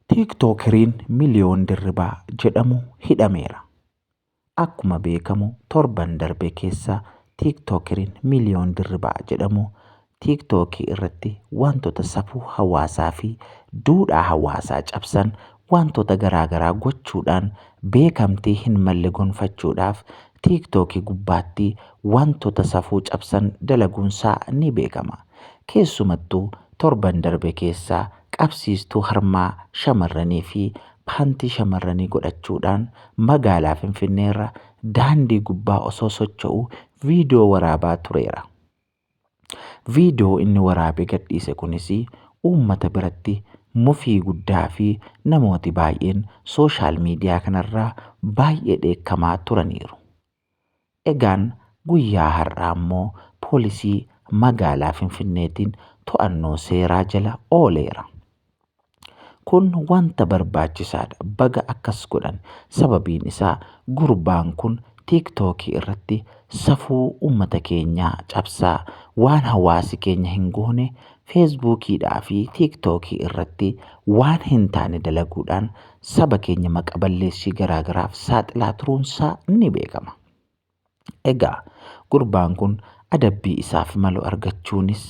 Tiiktookeriin Miliyoon Dirribaa jedhamu hidhameera. Akkuma beekamu torban darbe keessa tiiktookeriin Miliyoon Dirribaa jedhamu tiiktookii irratti wantoota safuu hawaasaa fi duudhaa hawaasaa cabsan wantoota garaagaraa gochuudhaan beekamtii hin malle gonfachuudhaaf tiiktookii gubbaatti wantoota safuu cabsan dalaguunsaa ni beekama. Keessumattuu torban darbe keessaa qabsiistuu harmaa shamarranii fi paantii shamarranii godhachuudhaan magaalaa Finfinneerra daandii gubbaa osoo socho'uu viidiyoo waraabaa tureera. Viidiyoo inni waraabee gadhiise kunis uummata biratti mufii guddaa fi namooti baay'een sooshaal miidiyaa kanarraa baay'ee dheekkamaa turaniiru. Egaan guyyaa har'aa immoo poolisii magaalaa Finfinneetiin to'annoo seeraa jala ooleera. Kun wanta barbaachisaadha. Baga akkas godhan. Sababiin isaa gurbaan kun tiiktookii irratti safuu uummata keenyaa cabsaa waan hawaasi keenya hin goone feesbuukiidhaa fi tiiktookii irratti waan hin taane dalaguudhaan saba keenya maqaballeessii garaagaraaf saaxilaa turuunsaa ni beekama. Egaa gurbaan kun adabbii isaaf malu argachuunis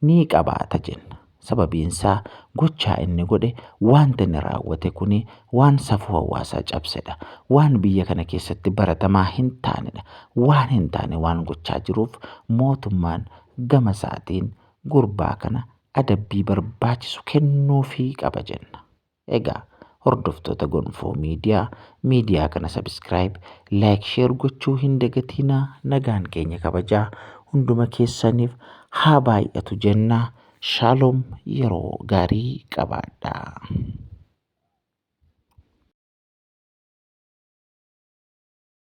ni qabaata jenna. Sababiin isaa gochaa inni godhe wanta inni raawwate kuni waan safuu hawaasaa cabsedha. Waan biyya kana keessatti baratamaa hin taanedha. Waan hin taane waan gochaa jiruuf mootummaan gama isaatiin gurbaa kana adabbii barbaachisu kennuufii qaba jenna. Egaa hordoftoota Gonfoo miidiyaa kana sabiskiraayib, laayik, sheer gochuu hin dagatinaa. Nagaan keenya kabajaa hunduma keessaniif haa baay'atu jennaa. Shalom, yeroo gaarii qabaadhaa.